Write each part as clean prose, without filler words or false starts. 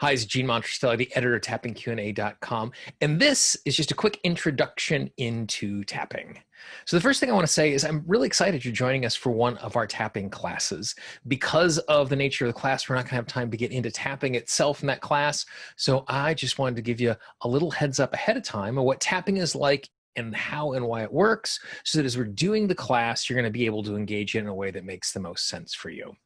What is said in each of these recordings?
Hi, it's Gene Monterastelli, the editor of tappingqna.com, and this is just a quick introduction into tapping. So the first thing I want to say is I'm really excited you're joining us for one of our tapping classes. Because of the nature of the class, we're not going to have time to get into tapping itself in that class, so I just wanted to give you a little heads up ahead of time of what tapping is like and how and why it works, so that as we're doing the class, you're going to be able to engage in a way that makes the most sense for you.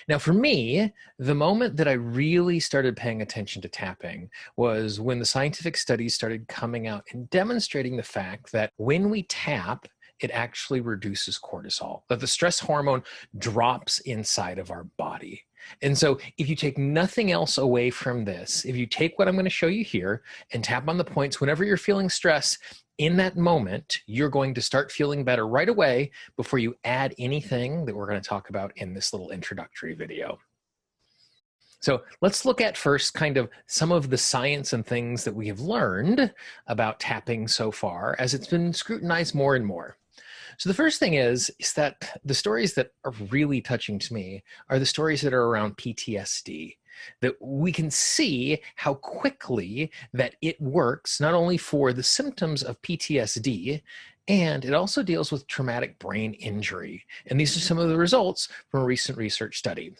Now, for me, the moment that I really started paying attention to tapping was when the scientific studies started coming out and demonstrating the fact that when we tap, it actually reduces cortisol, that the stress hormone drops inside of our body. And so if you take nothing else away from this, if you take what I'm going to show you here and tap on the points whenever you're feeling stress, in that moment, you're going to start feeling better right away before you add anything that we're going to talk about in this little introductory video. So let's look at first kind of some of the science and things that we have learned about tapping so far as it's been scrutinized more and more. So the first thing is that the stories that are really touching to me are the stories that are around PTSD. That we can see how quickly that it works, not only for the symptoms of PTSD, and it also deals with traumatic brain injury. And these are some of the results from a recent research study.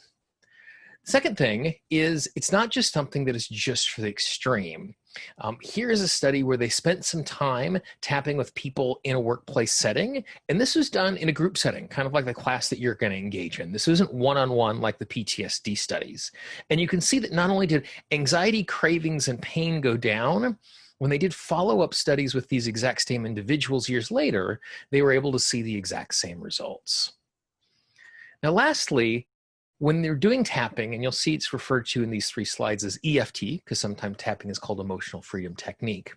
Second thing is it's not just something that is just for the extreme. Here is a study where they spent some time tapping with people in a workplace setting, and this was done in a group setting, kind of like the class that you're going to engage in. This isn't one-on-one like the PTSD studies. And you can see that not only did anxiety, cravings, and pain go down, when they did follow-up studies with these exact same individuals years later, they were able to see the exact same results. Now, lastly, when they're doing tapping, and you'll see it's referred to in these three slides as EFT, because sometimes tapping is called emotional freedom technique.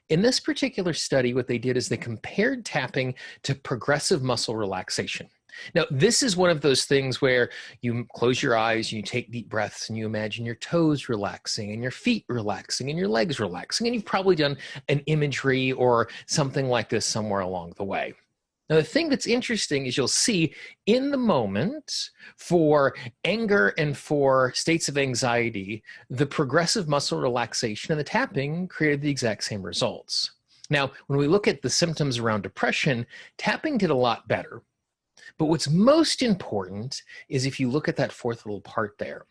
In this particular study, what they did is they compared tapping to progressive muscle relaxation. Now, this is one of those things where you close your eyes and you take deep breaths and you imagine your toes relaxing and your feet relaxing and your legs relaxing. And you've probably done an imagery or something like this somewhere along the way. Now, the thing that's interesting is you'll see in the moment for anger and for states of anxiety, the progressive muscle relaxation and the tapping created the exact same results. Now, when we look at the symptoms around depression, tapping did a lot better. But what's most important is if you look at that fourth little part there.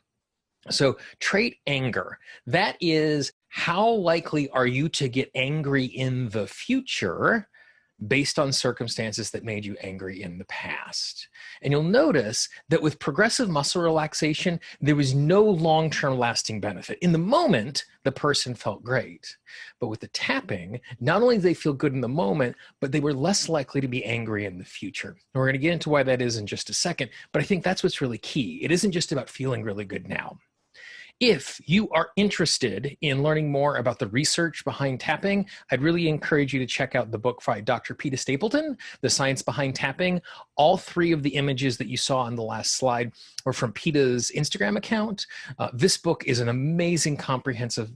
So trait anger, that is how likely are you to get angry in the future based on circumstances that made you angry in the past. And you'll notice that with progressive muscle relaxation, there was no long-term lasting benefit. In the moment, the person felt great. But with the tapping, not only did they feel good in the moment, but they were less likely to be angry in the future. And we're going to get into why that is in just a second, but I think that's what's really key. It isn't just about feeling really good now. If you are interested in learning more about the research behind tapping, I'd really encourage you to check out the book by Dr. Peter Stapleton, The Science Behind Tapping. All three of the images that you saw on the last slide were from Peter's Instagram account. This book is an amazing, comprehensive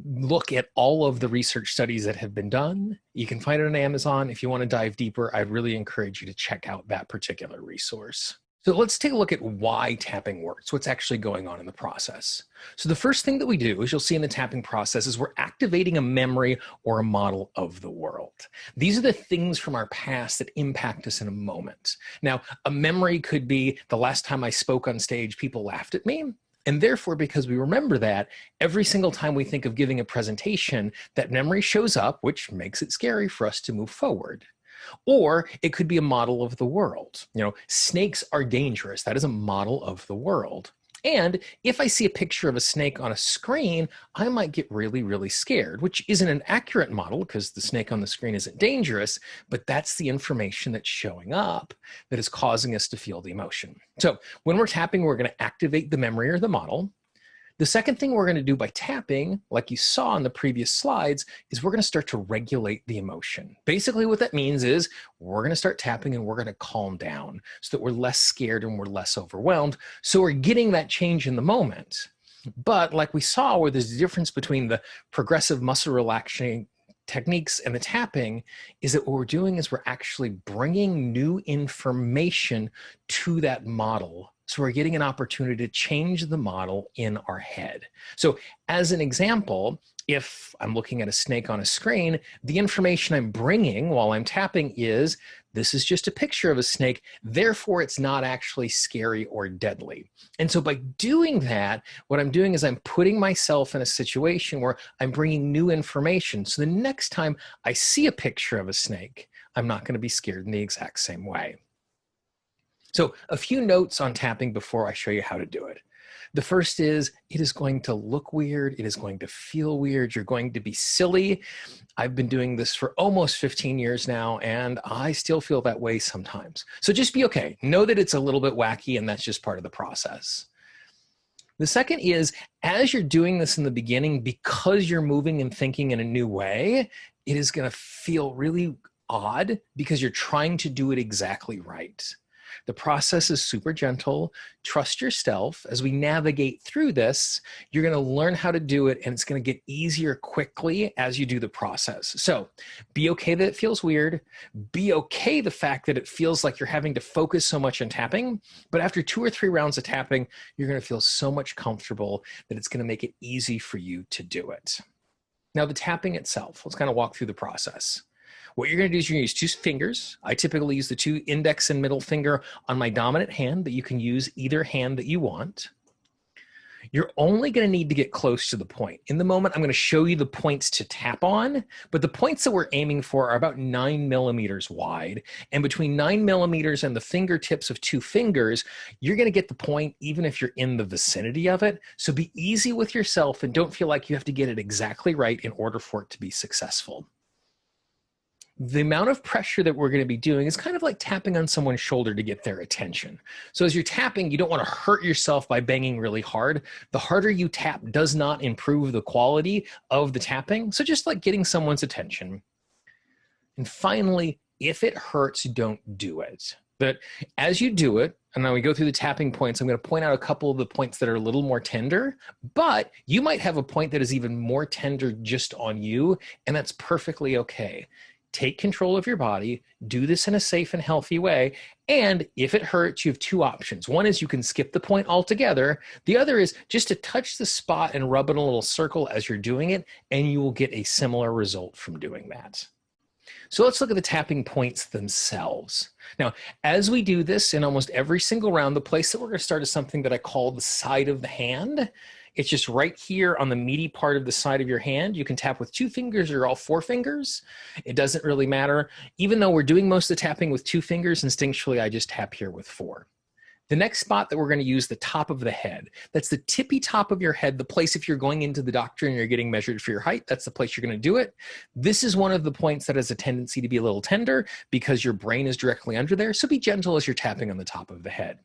look at all of the research studies that have been done. You can find it on Amazon. If you want to dive deeper, I'd really encourage you to check out that particular resource. So let's take a look at why tapping works, what's actually going on in the process. So the first thing that we do, as you'll see in the tapping process, is we're activating a memory or a model of the world. These are the things from our past that impact us in a moment. Now, a memory could be the last time I spoke on stage, people laughed at me. And therefore, because we remember that, every single time we think of giving a presentation, that memory shows up, which makes it scary for us to move forward. Or it could be a model of the world. You know, snakes are dangerous. That is a model of the world. And if I see a picture of a snake on a screen, I might get really, really scared, which isn't an accurate model because the snake on the screen isn't dangerous, but that's the information that's showing up that is causing us to feel the emotion. So when we're tapping, we're going to activate the memory or the model. The second thing we're going to do by tapping, like you saw in the previous slides, is we're going to start to regulate the emotion. Basically what that means is we're going to start tapping and we're going to calm down so that we're less scared and we're less overwhelmed. So we're getting that change in the moment. But like we saw where there's a difference between the progressive muscle relaxation techniques and the tapping is that what we're doing is we're actually bringing new information to that model So we're getting an opportunity to change the model in our head. So as an example, if I'm looking at a snake on a screen, the information I'm bringing while I'm tapping is, this is just a picture of a snake, therefore it's not actually scary or deadly. And so by doing that, what I'm doing is I'm putting myself in a situation where I'm bringing new information. So the next time I see a picture of a snake, I'm not going to be scared in the exact same way. So a few notes on tapping before I show you how to do it. The first is, it is going to look weird. It is going to feel weird. You're going to be silly. I've been doing this for almost 15 years now, and I still feel that way sometimes. So just be okay. Know that it's a little bit wacky, and that's just part of the process. The second is, as you're doing this in the beginning, because you're moving and thinking in a new way, it is going to feel really odd because you're trying to do it exactly right. The process is super gentle. Trust yourself. As we navigate through this, you're going to learn how to do it, and it's going to get easier quickly as you do the process. So be okay that it feels weird. Be okay the fact that it feels like you're having to focus so much on tapping. But after 2 or 3 rounds of tapping, you're going to feel so much comfortable that it's going to make it easy for you to do it. Now, the tapping itself, let's kind of walk through the process. What you're going to do is you're going to use 2 fingers. I typically use the 2 index and middle finger on my dominant hand, but you can use either hand that you want. You're only going to need to get close to the point. In the moment, I'm going to show you the points to tap on, but the points that we're aiming for are about 9 millimeters wide. And between 9 millimeters and the fingertips of 2 fingers, you're going to get the point even if you're in the vicinity of it. So be easy with yourself and don't feel like you have to get it exactly right in order for it to be successful. The amount of pressure that we're going to be doing is kind of like tapping on someone's shoulder to get their attention. So as you're tapping, you don't want to hurt yourself by banging really hard. The harder you tap does not improve the quality of the tapping. So just like getting someone's attention. And finally, if it hurts, don't do it. But as you do it, and now we go through the tapping points, I'm going to point out a couple of the points that are a little more tender, but you might have a point that is even more tender just on you, and that's perfectly okay. Take control of your body, do this in a safe and healthy way, and if it hurts, you have 2 options. One is you can skip the point altogether. The other is just to touch the spot and rub in a little circle as you're doing it, and you will get a similar result from doing that. So let's look at the tapping points themselves. Now, as we do this in almost every single round, the place that we're going to start is something that I call the side of the hand. It's just right here on the meaty part of the side of your hand. You can tap with 2 fingers or all 4 fingers. It doesn't really matter. Even though we're doing most of the tapping with 2 fingers, instinctually, I just tap here with 4. The next spot that we're going to use, the top of the head. That's the tippy top of your head, the place if you're going into the doctor and you're getting measured for your height, that's the place you're going to do it. This is one of the points that has a tendency to be a little tender because your brain is directly under there, so be gentle as you're tapping on the top of the head.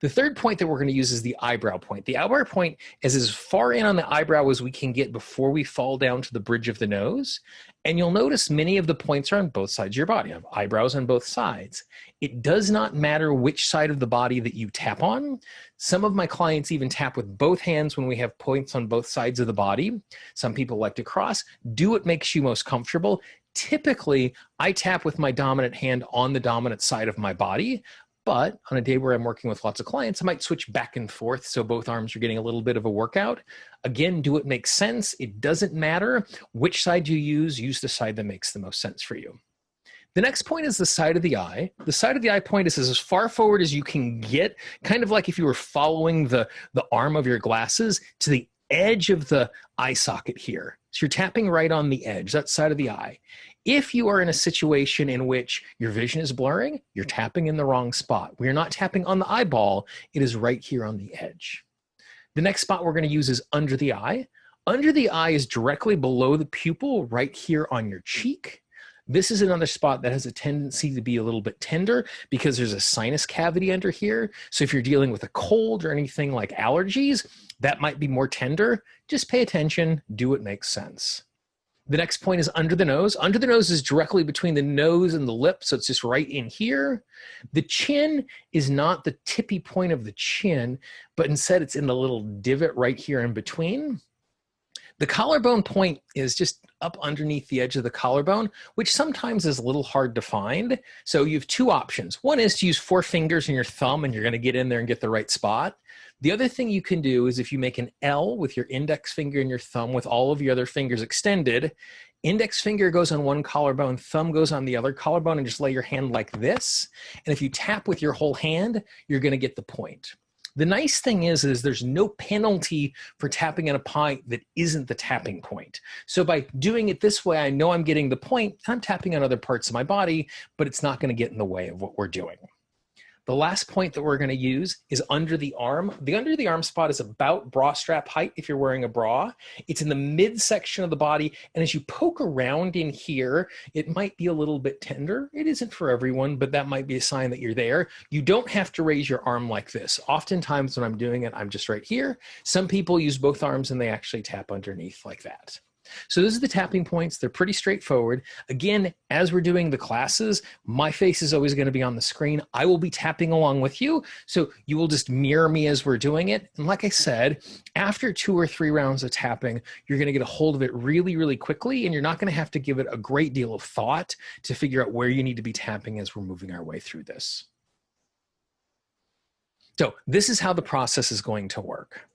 The third point that we're going to use is the eyebrow point. The eyebrow point is as far in on the eyebrow as we can get before we fall down to the bridge of the nose. And you'll notice many of the points are on both sides of your body. You have eyebrows on both sides. It does not matter which side of the body that you tap on. Some of my clients even tap with both hands when we have points on both sides of the body. Some people like to cross. Do what makes you most comfortable. Typically, I tap with my dominant hand on the dominant side of my body. But on a day where I'm working with lots of clients, I might switch back and forth so both arms are getting a little bit of a workout. Again, do what makes sense. It doesn't matter which side you use the side that makes the most sense for you. The next point is the side of the eye. The side of the eye point is as far forward as you can get, kind of like if you were following the arm of your glasses to the edge of the eye socket here. So you're tapping right on the edge, that side of the eye. If you are in a situation in which your vision is blurring, you're tapping in the wrong spot. We're not tapping on the eyeball. It is right here on the edge. The next spot we're going to use is under the eye. Under the eye is directly below the pupil, right here on your cheek. This is another spot that has a tendency to be a little bit tender because there's a sinus cavity under here. So if you're dealing with a cold or anything like allergies, that might be more tender. Just pay attention, do what makes sense. The next point is under the nose. Under the nose is directly between the nose and the lip, so it's just right in here. The chin is not the tippy point of the chin, but instead it's in the little divot right here in between. The collarbone point is just up underneath the edge of the collarbone, which sometimes is a little hard to find. So you have two options. One is to use 4 fingers and your thumb, and you're going to get in there and get the right spot. The other thing you can do is if you make an L with your index finger and your thumb with all of your other fingers extended, index finger goes on one collarbone, thumb goes on the other collarbone, and just lay your hand like this. And if you tap with your whole hand, you're going to get the point. The nice thing is there's no penalty for tapping in a point that isn't the tapping point. So by doing it this way, I know I'm getting the point. I'm tapping on other parts of my body, but it's not going to get in the way of what we're doing. The last point that we're going to use is under the arm. The under the arm spot is about bra strap height if you're wearing a bra. It's in the midsection of the body, and as you poke around in here, it might be a little bit tender. It isn't for everyone, but that might be a sign that you're there. You don't have to raise your arm like this. Oftentimes when I'm doing it, I'm just right here. Some people use both arms and they actually tap underneath like that. So those are the tapping points. They're pretty straightforward. Again, as we're doing the classes, my face is always going to be on the screen. I will be tapping along with you, so you will just mirror me as we're doing it. And like I said, after 2 or 3 rounds of tapping, you're going to get a hold of it really, really quickly, and you're not going to have to give it a great deal of thought to figure out where you need to be tapping as we're moving our way through this. So this is how the process is going to work.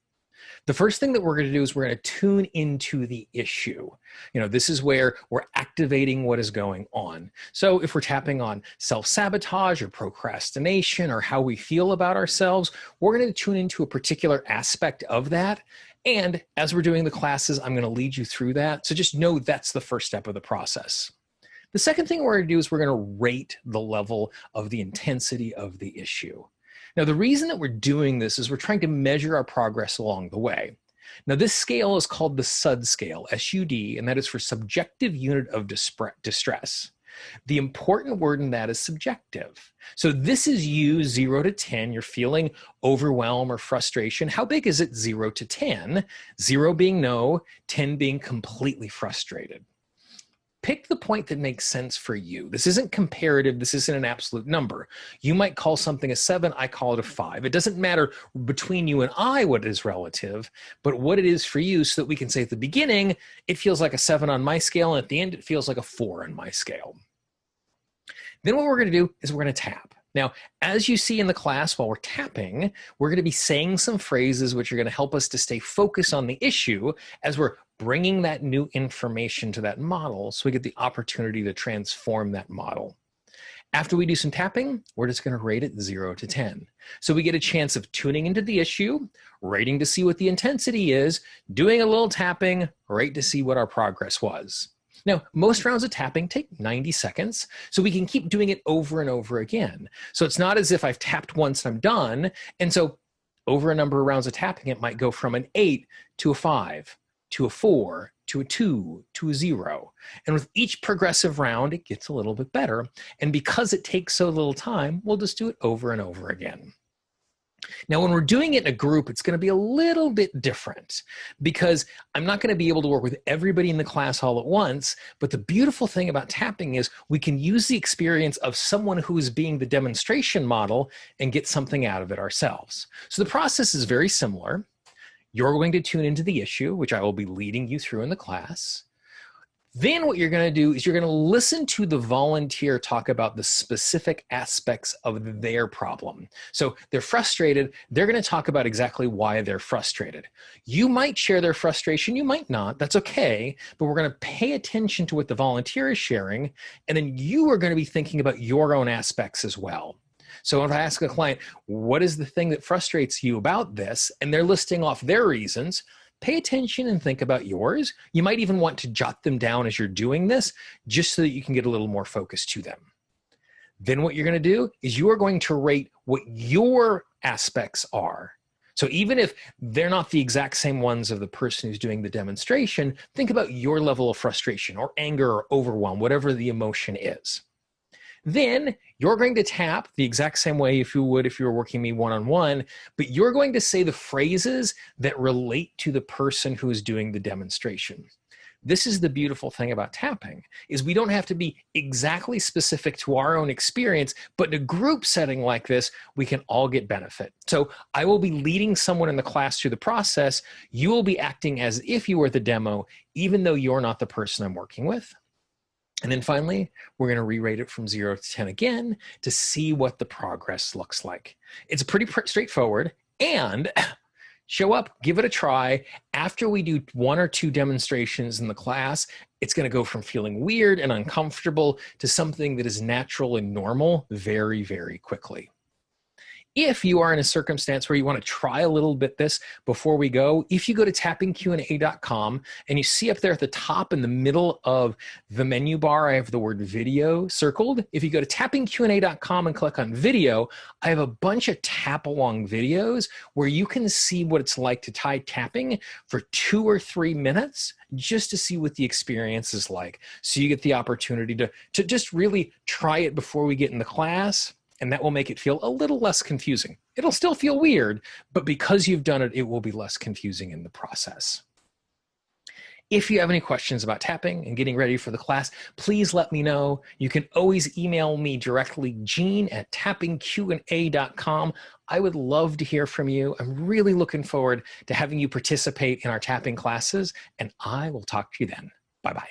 The first thing that we're going to do is we're going to tune into the issue. This is where we're activating what is going on. So if we're tapping on self-sabotage or procrastination or how we feel about ourselves, we're going to tune into a particular aspect of that. And as we're doing the classes, I'm going to lead you through that. So just know that's the first step of the process. The second thing we're going to do is we're going to rate the level of the intensity of the issue. Now, the reason that we're doing this is we're trying to measure our progress along the way. Now, this scale is called the SUD scale, S-U-D, and that is for subjective unit of distress. The important word in that is subjective. So this is you, 0 to 10. You're feeling overwhelm or frustration. How big is it, 0 to 10? 0 being no, 10 being completely frustrated. Pick the point that makes sense for you. This isn't comparative. This isn't an absolute number. You might call something a 7. I call it a 5. It doesn't matter between you and I what is relative, but what it is for you, so that we can say at the beginning, it feels like a 7 on my scale, and at the end, it feels like a 4 on my scale. Then what we're going to do is we're going to tap. Now, as you see in the class while we're tapping, we're going to be saying some phrases which are going to help us to stay focused on the issue as we're bringing that new information to that model, so we get the opportunity to transform that model. After we do some tapping, we're just going to rate it 0 to 10. So we get a chance of tuning into the issue, rating to see what the intensity is, doing a little tapping, rate to see what our progress was. Now, most rounds of tapping take 90 seconds, so we can keep doing it over and over again. So it's not as if I've tapped once and I'm done. And so over a number of rounds of tapping, it might go from an 8 to a 5, to a 4, to a 2, to a 0. And with each progressive round, it gets a little bit better. And because it takes so little time, we'll just do it over and over again. Now, when we're doing it in a group, it's going to be a little bit different, because I'm not going to be able to work with everybody in the class all at once. But the beautiful thing about tapping is we can use the experience of someone who is being the demonstration model and get something out of it ourselves. So the process is very similar. You're going to tune into the issue, which I will be leading you through in the class. Then what you're going to do is you're going to listen to the volunteer talk about the specific aspects of their problem. So they're frustrated. They're going to talk about exactly why they're frustrated. You might share their frustration. You might not. That's okay. But we're going to pay attention to what the volunteer is sharing. And then you are going to be thinking about your own aspects as well. So if I ask a client, what is the thing that frustrates you about this? And they're listing off their reasons. Pay attention and think about yours. You might even want to jot them down as you're doing this, just so that you can get a little more focus to them. Then what you're going to do is you are going to rate what your aspects are. So even if they're not the exact same ones of the person who's doing the demonstration, think about your level of frustration or anger or overwhelm, whatever the emotion is. Then you're going to tap the exact same way if you would if you were working me one-on-one, but you're going to say the phrases that relate to the person who is doing the demonstration. This is the beautiful thing about tapping, is we don't have to be exactly specific to our own experience, but in a group setting like this, we can all get benefit. So I will be leading someone in the class through the process. You will be acting as if you were the demo, even though you're not the person I'm working with. And then finally, we're going to re-rate it from 0 to 10 again to see what the progress looks like. It's pretty straightforward, and show up, give it a try. After we do 1 or 2 demonstrations in the class, it's going to go from feeling weird and uncomfortable to something that is natural and normal very, very quickly. If you are in a circumstance where you want to try a little bit this before we go, if you go to tappingqa.com and you see up there at the top in the middle of the menu bar, I have the word video circled. If you go to tappingqa.com and click on video, I have a bunch of tap along videos where you can see what it's like to try tapping for 2 or 3 minutes just to see what the experience is like. So you get the opportunity to just really try it before we get in the class. And that will make it feel a little less confusing. It'll still feel weird, but because you've done it, it will be less confusing in the process. If you have any questions about tapping and getting ready for the class, please let me know. You can always email me directly, gene@tappingqa.com. I would love to hear from you. I'm really looking forward to having you participate in our tapping classes, and I will talk to you then. Bye-bye.